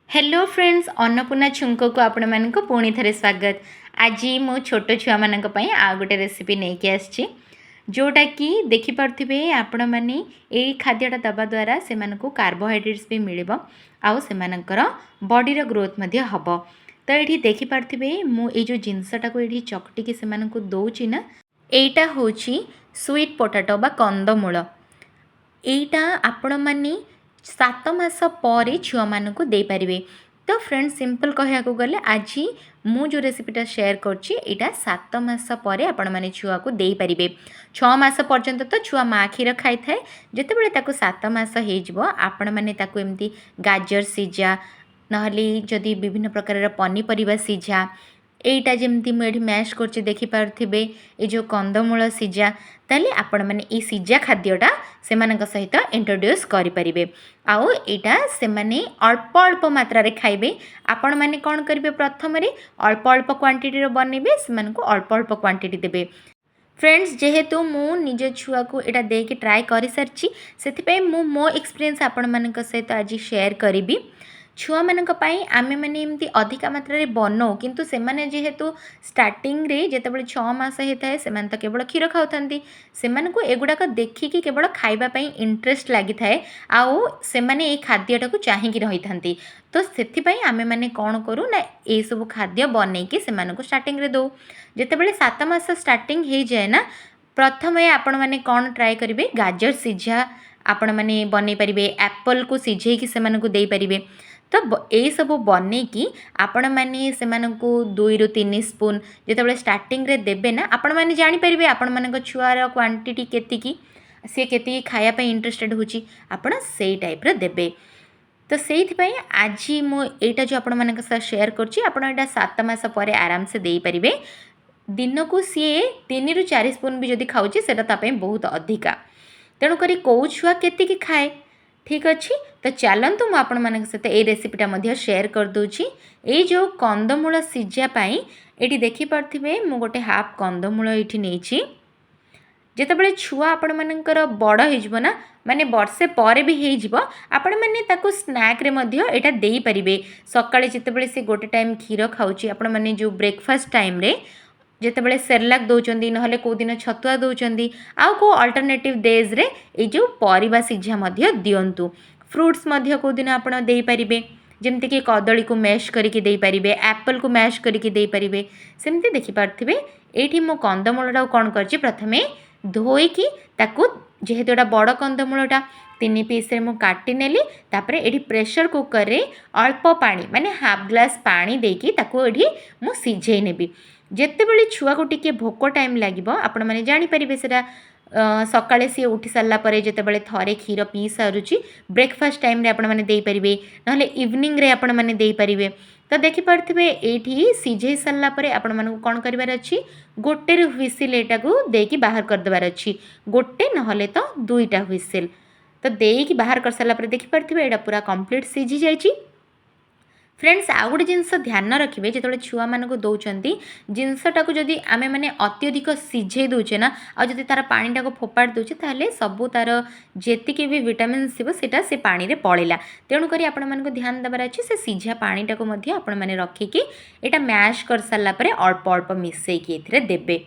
Hello friends Annapurna छुंक को आपण मानक पुणी थे स्वागत। आज मो छोट छुआ मानक पई आ गोटे रेसिपी नहीं आसी जोटा कि देखिपे आपण मैंने यही खाद्यटा दबा द्वारा से कार्बोहाइड्रेट्स भी मिल आउ से बॉडीर ग्रोथ हम। तो ये देखिपे मुझे जो जिनसटा को ये चकटिकी से दौची ना यहीटा हूँ स्वीट पोटाटो बा कंदमूल। यहीटा आपण मैंने 7 मास पर छुआ मानक दे पारे। तो फ्रेंड्स सिंपल कहया गले आज मु जो रेसिपीटा शेयर करछि एटा 7 मास पर आपण माने छुआ को दे पारिबे। 6 मास पर्यंत तो छुआ माँ क्षीर खाई थाए जितेबाला ताको 7 मास हो आपण माने ताको एमती गाजर सिझा नहले जदि विभिन्न प्रकार पनीपरिया सिझा एटा जमती मुझे मैश कर देखिपे ये जो कंदमूल सिझा ताले आपण मैंने ये सिझा खाद्यटा से सहित इंट्रोड्यूस करें। आउ एटा से माने अल्प अल्प मात्रा रे खाइबे। आपण माने कौन करेंगे प्रथम अल्प अल्प क्वांटिटी बनइबे से अल्प अल्प क्वांटिटी देबे। फ्रेंड्स जेहेतु मु निज छुआ को एटा देके ट्राई कर सारी से मो एक्सपीरियंस आपण मानक सहित आज शेयर करी। छुआ मानक पई आमे माने एमती अधिका मात्रा रे बनाओ किंतु से माने जेहेतु स्टार्टिंग रे जेतेबेले 6 मास होता है से तो केवल क्षीर खाऊथंती से को एगुड़ाक देखिकी केवल खाइबा पई इंटरेस्ट लगी थाए आउ से माने ए खाद्यटा को चाहिकी रही थांती। तो सेथिपई आमे माने कौन करूँ ना ये सब खाद्य बनईकी से मानक स्टार्टिंग रे दो जेतेबेले 7 मास स्टार्टिंग हो जाए ना प्रथम आपण माने कौन ट्राए करेंगे गाजर सिझा आपण माने बनै पारिबे एप्पल को सिझेकी से मानक दे पारिबे। तो यही सब बनईकी आपण मैंने से 2 ରୁ 3 स्पून जितेबाला स्टार्टिंग रे देबे ना आपण मैंने जानीपारे आपण मान छुआर क्वांटिटी केतिकी सी केतिकी खायापी इंटरेस्टेड होची आपण से टाइप रे देबे। तो से आज मुझा जो आपण मान शेयर कर 7 मास पर आराम से दे पारिबे। दिन को सी 3 ରୁ 4 स्पून भी जदि खाऊची सेटा तापई बहुत अधिका तेणुक कौ छुआ केतिकी खाए ठीक अच्छी। तो चलतु मुझे आपण मान सहित ये रेसिपीटा शेयर करदे। ये जो कंदमूल सिझापी ये देखिपे मु गोटे हाफ कंदमूल ये नहीं जितेबाला छुआ आपण मानकर बड़ हो ना माने वर्षे पर भी हो आपण मैंने स्नैक रे मध्य एटा दे पारिबे। सकाळे जितेबाला से गोटे टाइम क्षीर खाऊची आपण मैंने जो ब्रेकफास्ट टाइम रे जितेबाला सेरलाक दौरान ना कौ दिन छतुआ दौरान आउ को अल्टरनेटिव डेज रे ये जो परिबा सिझा मध्य दियंतु। फ्रूट्स मध्य कौ दिन आपण दे पारिबे जमती कि कदली को मैश करके दे पारिबे एप्पल को मैश करके दे पारिबे। सेमती देखि पारथिबे एठी मो कंदमूलटा कोन करछि प्रथमे धोईकी ताकू जेहेतु एटा बड़ कंदमूलटा 3 पीस रे मु काटी नेली तापरे एठी प्रेशर कुकर रे अल्प पानी माने हाफ ग्लास पानी देकी ताकू एठी मु सिझेई नेबी। जेतेबेले छुआ को टिके भोक टाइम लागिबो आपण माने जानि परिबे सेटा सकाळे सी उठी सारला परे जेतेबेले थरे क्षीर पी सारुची ब्रेकफास्ट टाइम रे आपण माने देई परिबे नहले इवनिंग रे आपण माने देई परिबे। तो देखि पारथिबे एठी सिझेई सारला परे आपण मानकु कोन करिवार अछि गोटे रे व्हिसिल एटा को देकी बाहर कर देबार अछि गोटे नहले तो 2टा व्हिसिल तो देकी बाहर कर सारला परे देखि पारथिबे एटा पूरा कंप्लीट सिझी जायछि। फ्रेंड्स आउ गोटे जिनस ध्यान रखिए जो छुआ मानक दौरान जिनसटा को जदि आमे माने अत्यधिक सिझे दूचे ना आदि तार पानीटा को फोपाड़ दूचे ताहले सबू तार जेतिकी भी विटामिन थी से पानी रे पड़ेगा। तेणुक आपण मानक ध्यान देवार अच्छे से सिझा पानीटा को आपण माने रखिकी एटा मैश कर सारा अल्प अल्प मिसेकी एथिरे देबे।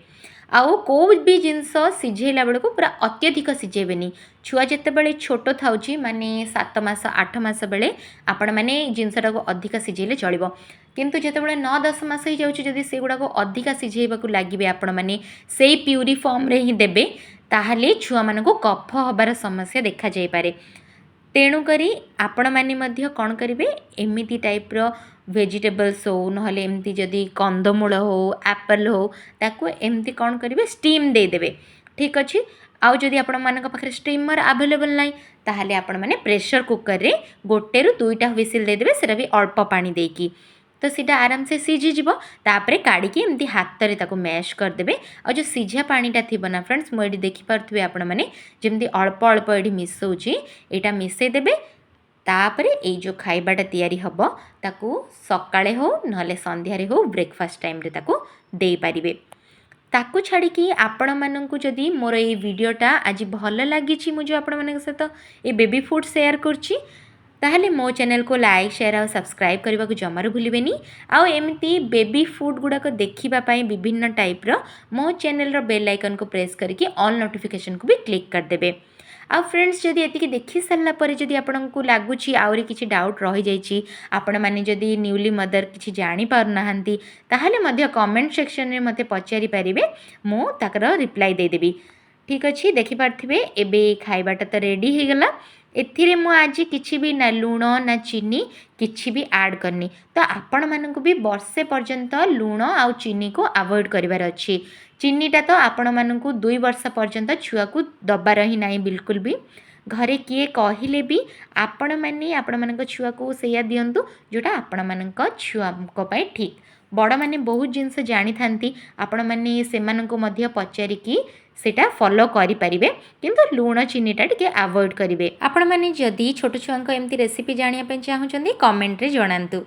आउ को भी जिनस सिझेला बेलू पूरा अत्यधिक सिझेबेनी छुआ जितेबाला छोट थाउची माने 7 मास 8 मास बेले आपण माने जिनसटा को अधिक सिझेले चलिबो किंतु जितेबाला 9-10 मास हो जाउची जदि से गुडा को अधिक सिझेबाकू लागिबे आपण माने सेई प्यूरी फॉर्म रे ही देबे ताहले छुआ मानको कफ हबार समस्या देखा जाय पारे। तेणुकरी आपण माने मध्य कौन करेंगे एमती टाइप रो वेजिटेबल्स हो नहले एमती जदि कंदमूल हो एप्पल हो ताको एमती कौन करेंगे स्टीम दे देबे ठीक अच्छे। आउ जदि आपण मानक पाखरे स्टीमर अवेलेबल नाही ताहले आपण माने प्रेशर कुकर रे गोटे रू 2टा व्हिसिल दे देबे सेरा भी अल्प पानी देकी तो सीटा आराम से सिझीज तापर काढ़ी एमती हाथ रे ताको मैश करदे। और जो सिझा पानीटा थी ना फ्रेंड्स मुझे देखिपे आपण मैंने जमी अल्प अल्प ये मिसौची यहाँ मिसई देबे तापर ये जो खाइबाटा तैयारी हबो ताकू सकाळे हो नहले संध्यारे हो ब्रेकफास्ट टाइम रे ताकू दे पारिबे। ताकू छाड़ी आपण मानू जदि मोर ये वीडियोटा आज भल लगी मुझे आपण मान सहित ये बेबी फूड शेयर करछि ताहले मो चैनल को लाइक शेयर और सब्सक्राइब करने को जमार भूलें। आउ एमती बेबी फूड गुड़ाक देखापी विभिन्न टाइप्र मो चैनल बेल आइकन को प्रेस करके ऑल नोटिफिकेशन को भी क्लिक करदे। आ फ्रेंड्स जदि एति देखि सारा पर जदि आपको लगुच आहरी किसी डाउट रही जाइए आपण मैंने जदि न्यूली मदर किसी जापर नहांती ताहले मध्य कमेंट सेक्शन में मते पचारि पारिबे मु ताकर रिप्लाई देदेवी। ठीक अच्छे देखिपे एबे खाइबाटा तो रेडी हो गला। एथिरे मु आज किछि भी ना लुण ना चीनी किछि भी ऐड करनी तो आपण मानक भी वर्षे पर्यंत लुण आ चीनी को अवॉइड करिवार अछि। चीनीटा तो आपण मानक 2 वर्ष पर्यंत छुआ को दबार ही नहीं बिल्कुल भी। घरे किए कहले भी आपण माने आपण मानक छुआ को सेया दियंतु जोटा आपण मानक छुआ को पाए ठीक। बड़ माने बहुत जिनस जानी थांती आपण माने सेमाननको मध्य पचारिकी सेटा फॉलो करि परिबे किंतु लुण चीनीटा टिके अवॉइड करिवे। आपण माने जदी छोट छुआंको एमती रेसिपी जानिया पे चाहुचंदी कमेंट रे जणांतु।